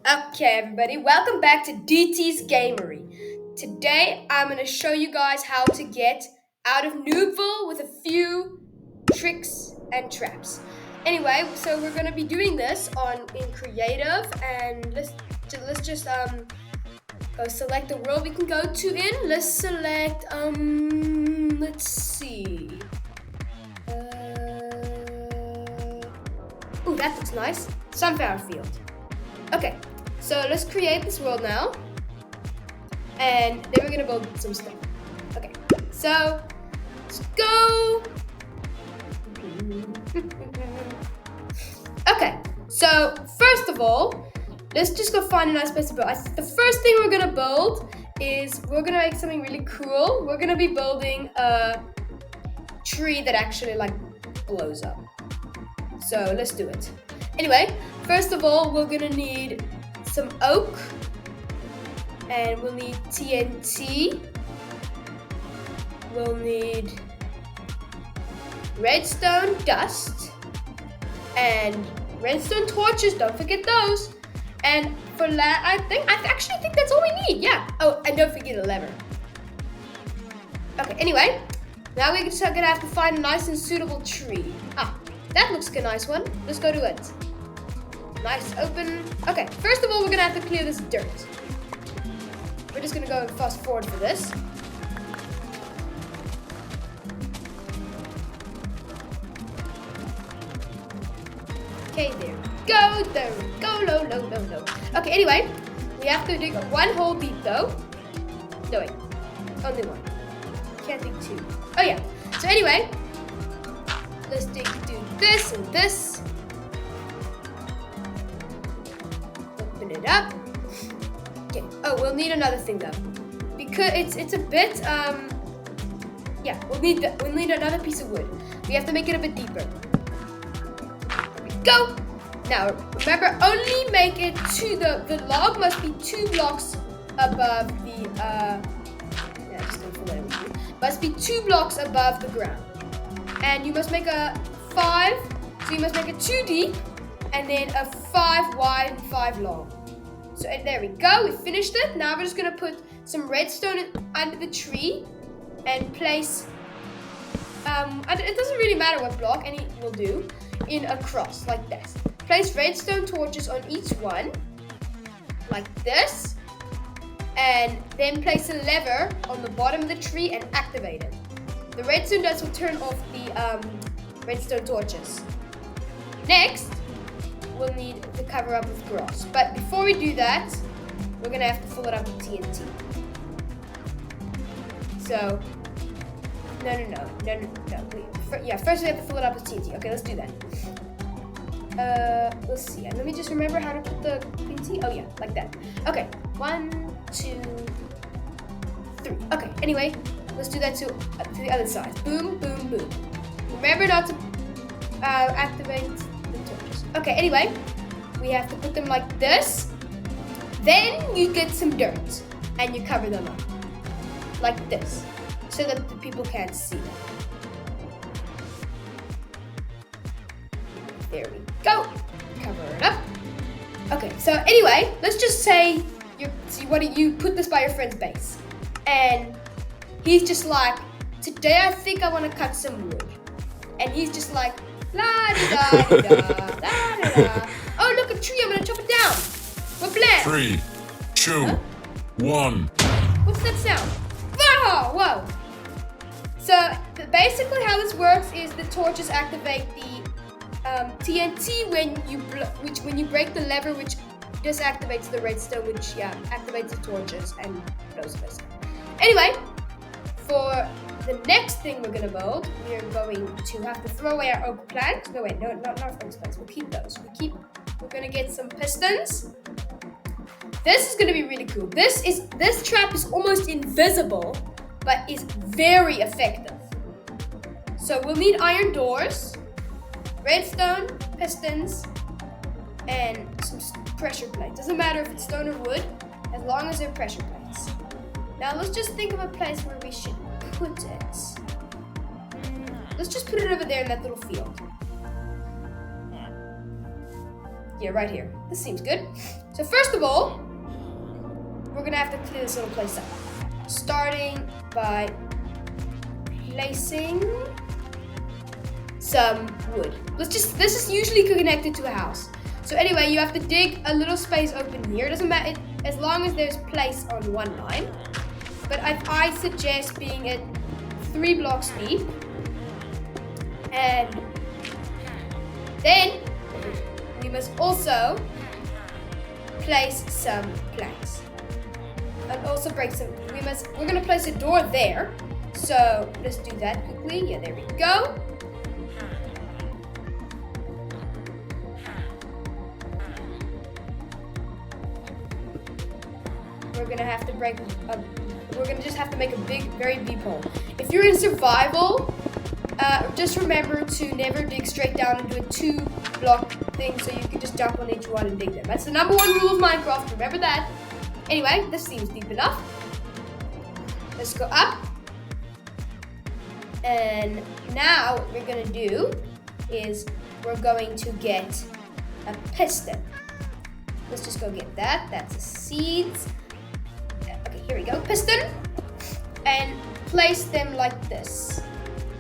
Okay, everybody, welcome back to DT's Gamery. Today, I'm going to show you guys how to get out of Noobville with a few tricks and traps. Anyway, so we're going to be doing this in creative, and let's just go select the world we can go to in. Let's select let's see. Ooh, that looks nice. Sunflower Field. Okay, so let's create this world now. And then we're gonna build some stuff. Okay, so let's go. Okay, so first of all, let's just go find a nice place to build. The first thing we're gonna build is we're gonna make something really cool. We're gonna be building a tree that actually blows up. So let's do it. Anyway, first of all, we're gonna need some oak, and we'll need TNT. We'll need redstone dust and redstone torches. Don't forget those. And for that, I actually think that's all we need. Yeah. Oh, and don't forget a lever. Okay. Anyway, now we're just gonna have to find a nice and suitable tree. That looks like a nice one. Let's go to it. Nice, open. Okay, first of all, we're gonna have to clear this dirt. We're just gonna go fast forward for this. Okay, there we go, low. Okay, anyway, we have to dig one hole deep though. No, wait, only one. Can't dig two. Oh yeah, so anyway, let's do this and this. Open it up. Okay. Oh, we'll need another thing though, because it's a bit yeah. We'll need another piece of wood. We have to make it a bit deeper. There we go. Now remember, only make it to the log must be 2 blocks above the must be 2 blocks above the ground. And you must make a 5, so you must make it 2 deep, and then a 5 wide and 5 long. So there we go, we finished it. Now we're just gonna put some redstone under the tree and place, it doesn't really matter what block, any will do, in a cross like this. Place redstone torches on each one, like this, and then place a lever on the bottom of the tree and activate it. The redstone dust will turn off the redstone torches. Next, we'll need to cover up with grass. But before we do that, we're gonna have to fill it up with TNT. So, no. First we have to fill it up with TNT. Okay, let's do that. Let's see. Let me just remember how to put the TNT. Oh yeah, like that. Okay, 1, 2, 3. Okay. Anyway. Let's do that to the other side. Boom, boom, boom. Remember not to activate the torches. Okay, anyway, we have to put them like this. Then you get some dirt and you cover them up like this so that the people can't see them. There we go. Cover it up. Okay, so anyway, let's just say you put this by your friend's base, and he's just like, today I think I want to cut some wood. And he's just like, la-di-da-di-da, oh, look, a tree, I'm going to chop it down. We're bland. 3, 2, 1. What's that sound? Whoa. So basically how this works is the torches activate the TNT when you break the lever, which disactivates the redstone, which activates the torches and blows this. Anyway, for the next thing we're gonna build, we are going to have to throw away our oak planks. No, wait, not oak planks. We'll keep those. We're gonna get some pistons. This is gonna be really cool. This trap is almost invisible, but is very effective. So we'll need iron doors, redstone, pistons, and some pressure plates. Doesn't matter if it's stone or wood, as long as they're pressure plates. Now let's just think of a place where we should put it. Let's just put it over there in that little field. Yeah, right here. This seems good. So first of all, we're gonna have to clear this little place up. Starting by placing some wood. This is usually connected to a house. So anyway, you have to dig a little space open here. Doesn't matter as long as there's place on one line. But I suggest being at 3 blocks deep. And then we must also place some planks. And also break some. We're gonna place a door there. So let's do that quickly. Yeah, there we go. We're gonna have to we're gonna just have to make a very deep hole. If you're in survival, just remember to never dig straight down into a 2-block thing, so you can just jump on each one and dig them. That's the #1 rule of Minecraft. Remember that. Anyway, this seems deep enough. Let's go up. And now what we're gonna do is we're going to get a piston. Let's just go get that. That's the seeds. Okay, here we go. Piston. And place them like this.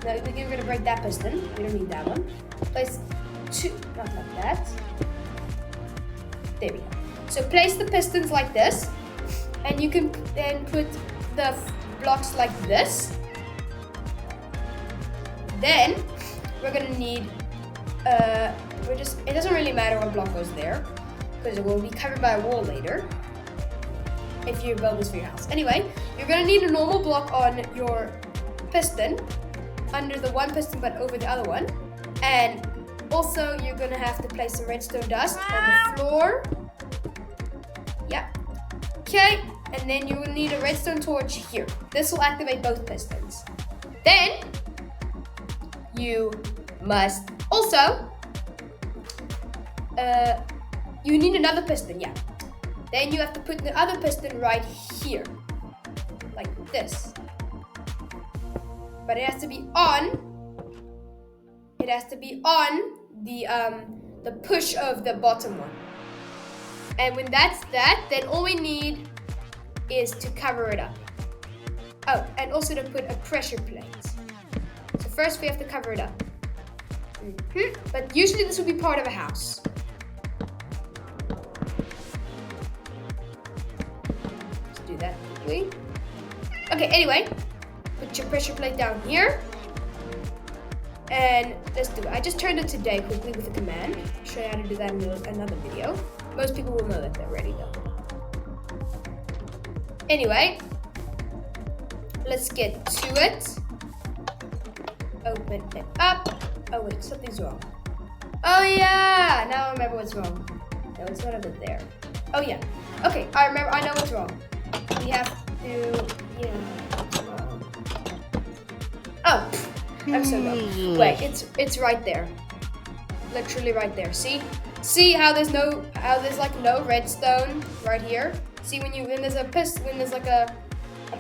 Now we're gonna break that piston. We don't need that one. Place 2, not like that. There we go. So place the pistons like this. And you can then put the blocks like this. Then we're gonna need it doesn't really matter what block goes there, because it will be covered by a wall later if you build this for your house. Anyway, you're gonna need a normal block on your piston, under the one piston but over the other one. And also you're gonna have to place some redstone dust on the floor. Yeah. Okay, and then you will need a redstone torch here. This will activate both pistons. Then you must also you need another piston, yeah. Then you have to put the other piston right here, like this. But it has to be on. It has to be on the push of the bottom one. And when that's that, then all we need is to cover it up. Oh, and also to put a pressure plate. So first we have to cover it up. But usually this will be part of a house. Let's do that quickly. Okay, anyway, put your pressure plate down here. And let's do it. I just turned it to day quickly with a command. I'll show you how to do that in another video. Most people will know that already though. Anyway, let's get to it. Open it up. Oh wait, something's wrong. Oh yeah, now I remember what's wrong. No, it's not over there. Oh yeah. Okay, I know what's wrong. We have to, oh, I'm so dumb. Wait, it's right there. Literally right there. See how there's like no redstone right here? See when there's like a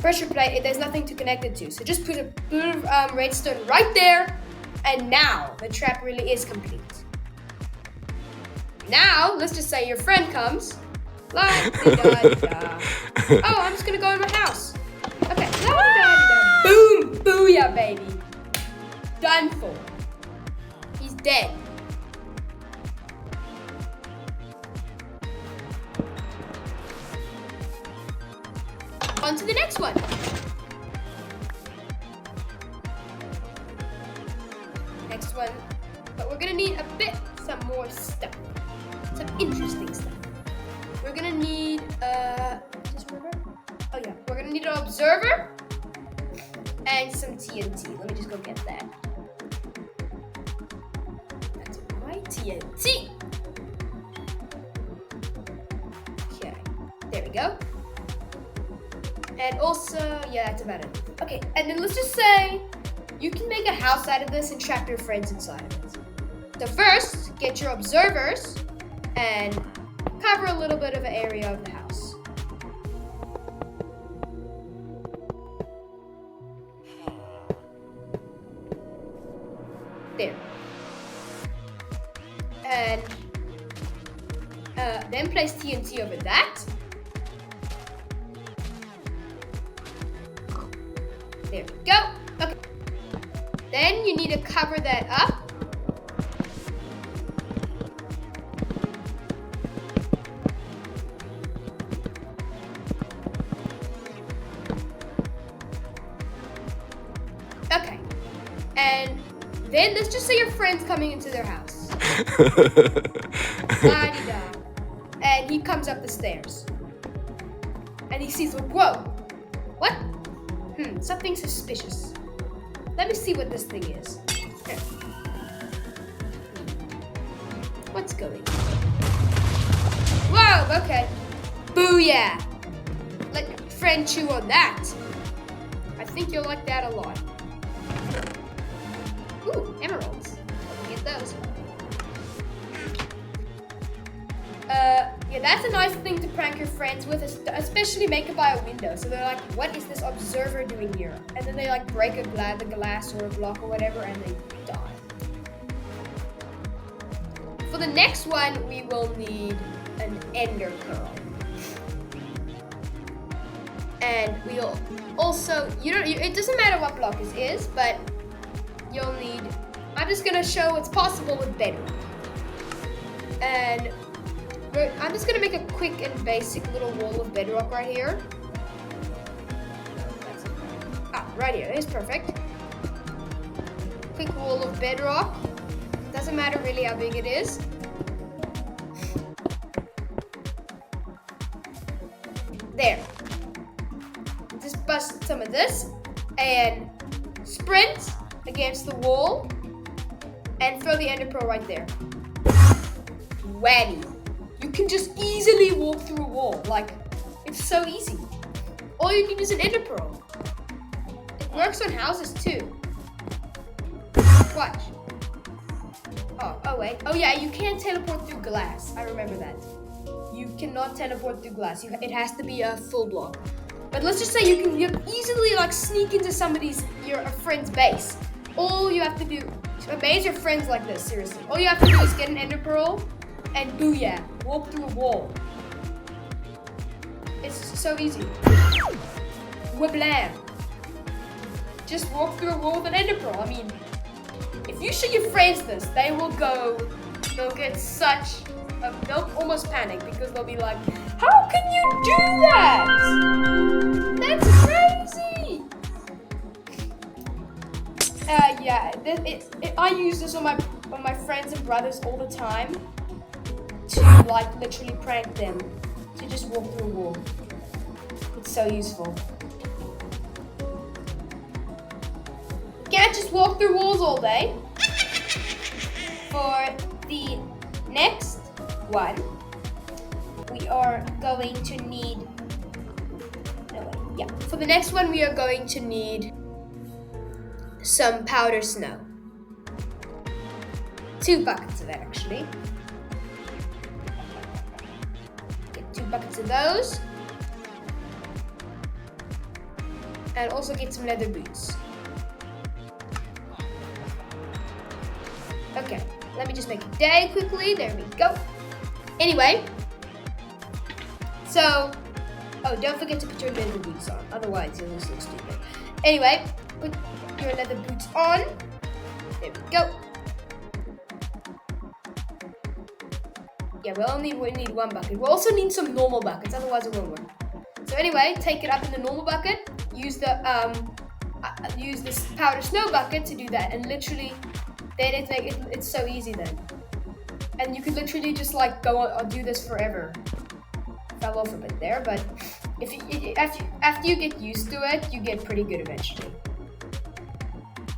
pressure plate, there's nothing to connect it to. So just put a bit of redstone right there, and now the trap really is complete. Now, let's just say your friend comes. La-di-da-di-da. Oh, I'm just gonna go in my house. Okay. La-di-da-di-da. Boom! Booyah, baby. Done for. He's dead. On to the next one. Next one. But we're gonna need some more stuff. Some interesting stuff. We're gonna need just remember? Oh yeah, we're gonna need an observer and some TNT. Let me just go get that. That's my TNT. Okay, there we go. And also, yeah, that's about it. Okay, and then let's just say you can make a house out of this and trap your friends inside of it. So first, get your observers and cover a little bit of an area of the house. There. And Then place TNT over that. There we go. Okay. Then you need to cover that up. Okay. And then let's just say your friend's coming into their house. La-di-da. And he comes up the stairs. And he sees, whoa, what? Something suspicious. Let me see what this thing is. Here. What's going on? Whoa, okay. Booyah. Let your friend chew on that. I think you'll like that a lot. Ooh, emeralds. Get those. Yeah, that's a nice thing to prank your friends with, especially make it by a window. So they're like, what is this observer doing here? And then they like break the glass or a block or whatever, and they die. For the next one, we will need an ender pearl. And we'll also, it doesn't matter what block this is, but you'll need, I'm just gonna show what's possible with bedrock. And I'm just gonna make a quick and basic little wall of bedrock right here. Right here, it's perfect. Quick wall of bedrock. Doesn't matter really how big it is. There. Just bust some of this and sprint against the wall and throw the ender pearl right there. Whammy. You can just easily walk through a wall. Like, it's so easy. All you need is an ender pearl. It works on houses too. Watch. Oh wait. Oh yeah, you can't teleport through glass. I remember that. You cannot teleport through glass. It has to be a full block. But let's just say you can easily like sneak into your friend's base. All you have to do to amaze your friends like this, seriously. All you have to do is get an ender pearl and booyah, walk through a wall. It's so easy. Wablam. Just walk through a wall with an ender pearl. I mean, if you show your friends this, they'll get such they'll almost panic because they'll be like, how can you do that? That's crazy. Yeah, I use this on my friends and brothers all the time to like literally prank them to just walk through a wall. It's so useful. Can't just walk through walls all day. For the next one, we are going to need. For the next one, we are going to need some powder snow. 2 buckets of that, actually. Get 2 buckets of those. And also get some leather boots. Okay, let me just make a day quickly. There we go. Anyway, so, don't forget to put your leather boots on. Otherwise, you'll just look stupid. Anyway, put your leather boots on. There we go. Yeah, we need 1 bucket. We also need some normal buckets, otherwise it won't work. So anyway, take it up in the normal bucket. Use this powder snow bucket to do that, and literally, then it's so easy then. And you could literally just like go on do this forever. Fell off a bit there, but after you get used to it, you get pretty good eventually.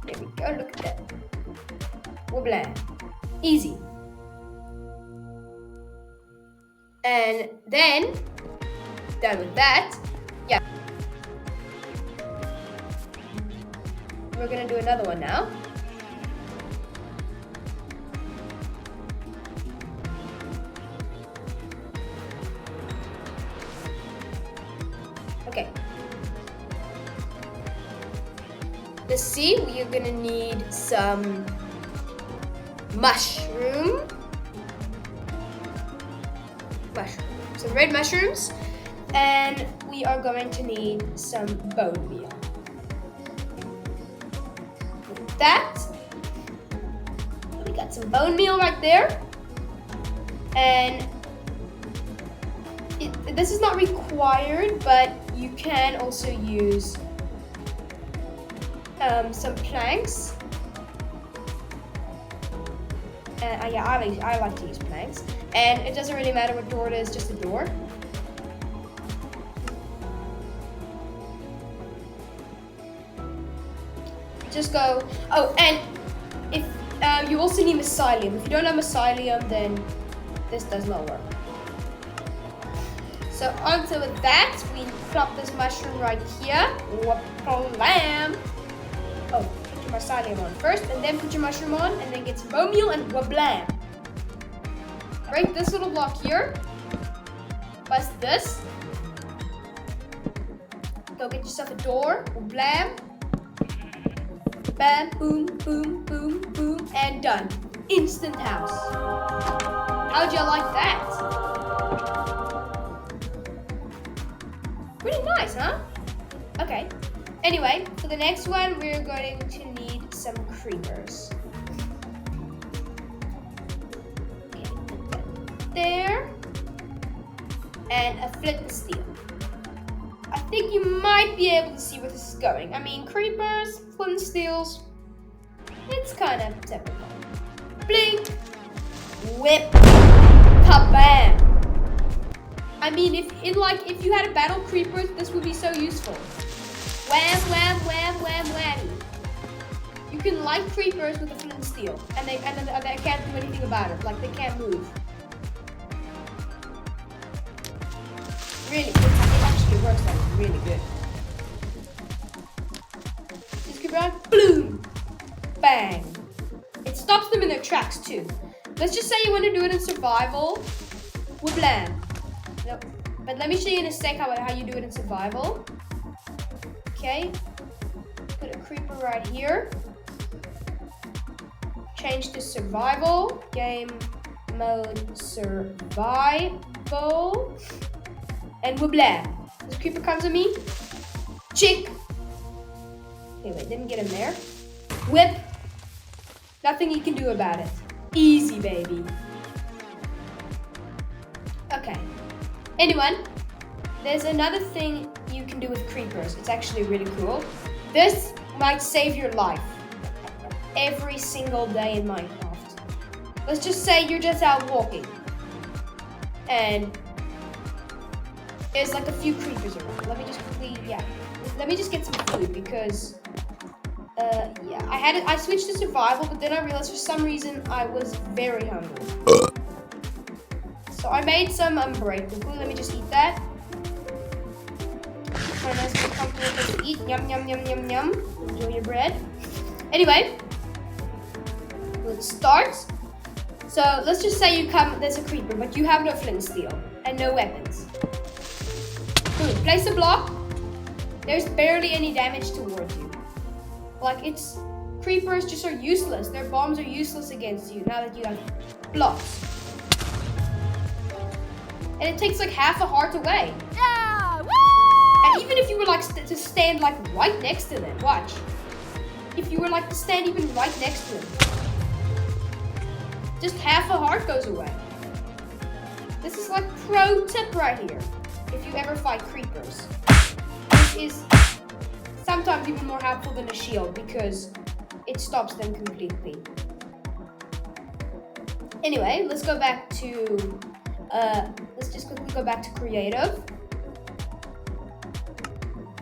There we go. Look at that. Wobbla. Easy. And then done with that. Yeah. We're gonna do another one now. Okay. Let's see, we are gonna need some mushroom. some red mushrooms, and we are going to need some bone meal. With that, we got some bone meal right there, and this is not required, but you can also use some planks. Yeah, I like to use planks, and it doesn't really matter what door it is, just a door. Just go. Oh, and if you also need mycelium. If you don't have mycelium, then this does not work. So onto with that, we plop this mushroom right here. Wha-blam. Oh, put your mycelium on first, and then put your mushroom on, and then get some bone meal and wha-blam. Break this little block here. Bust this. Go get yourself a door. Wha-blam. Bam, boom, boom, boom, boom, and done. Instant house. How'd you like that? Pretty nice, huh? Okay. Anyway, for the next one, we're going to need some creepers. Okay, put that there. And a flint and steel. I think you might be able to see where this is going. I mean, creepers, flint and steels, it's kind of typical. Blink, whip, kabam. I mean, if you had a battle creepers, this would be so useful. Wham, wham, wham, wham, whammy. You can light creepers with a flint and steel, and they can't do anything about it. Like, they can't move. Really, it actually works like really good. Just keep around, boom, bang. It stops them in their tracks too. Let's just say you want to do it in survival. Wha-blam. Nope. But let me show you in a sec how you do it in survival. Okay. Put a creeper right here. Change to survival. Game mode survival. And wha-blam. This creeper comes at me. Chick. Okay, wait, didn't get him there. Whip. Nothing you can do about it. Easy, baby. Okay. Anyone, there's another thing you can do with creepers. It's actually really cool. This might save your life every single day in Minecraft. Let's just say you're just out walking and there's like a few creepers around. Let me just get some food because I switched to survival, but then I realized for some reason I was very hungry. So I made some unbreakable. Let me just eat that. My nice and comfortable place to eat. Yum, yum, yum, yum, yum. Enjoy your bread. Anyway, let's start. So let's just say there's a creeper, but you have no flint and steel and no weapons. Boom, place a block. There's barely any damage towards you. Like, creepers just are useless. Their bombs are useless against you now that you have blocks. And it takes like half a heart away. Yeah! Woo! And even if you were like to stand like right next to them, watch. If you were like to stand even right next to them, just half a heart goes away. This is like pro tip right here. If you ever fight creepers, this is sometimes even more helpful than a shield because it stops them completely. Anyway, let's go back to let's just quickly go back to creative.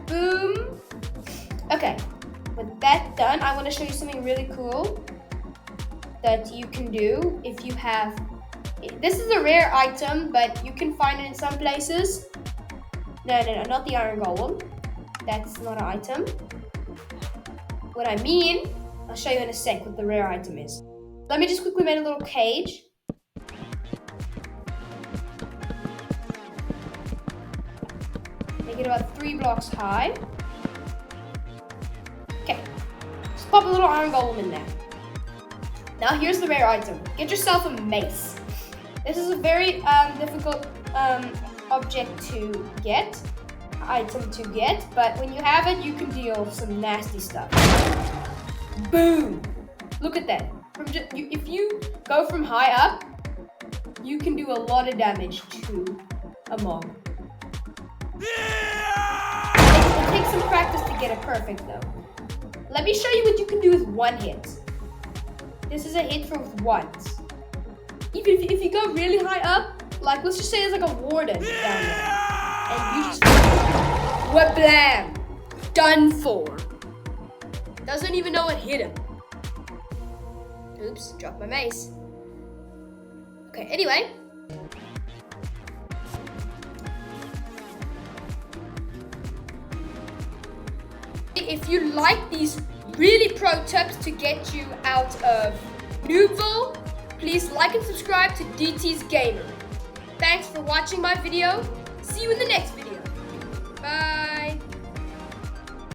Boom. Okay, with that done, I want to show you something really cool that you can do if you have. This is a rare item, but you can find it in some places. No, not the iron golem. That's not an item. What I mean, I'll show you in a sec what the rare item is. Let me just quickly make a little cage. Make it about 3 blocks high. Okay, just pop a little iron golem in there. Now here's the rare item. Get yourself a mace. This is a very difficult object to get, item to get, but when you have it, you can deal some nasty stuff. Boom! Look at that. If you go from high up, you can do a lot of damage to a mob. It takes some practice to get it perfect though. Let me show you what you can do with one hit. This is a hit for once. Even if you go really high up, like let's just say there's like a warden down there, and you just wha-blam, done for. Doesn't even know what hit him. Oops, dropped my mace. Okay, anyway. If you like these really pro tips to get you out of Noobville, please like and subscribe to DT's Gamer. Thanks for watching my video. See you in the next video.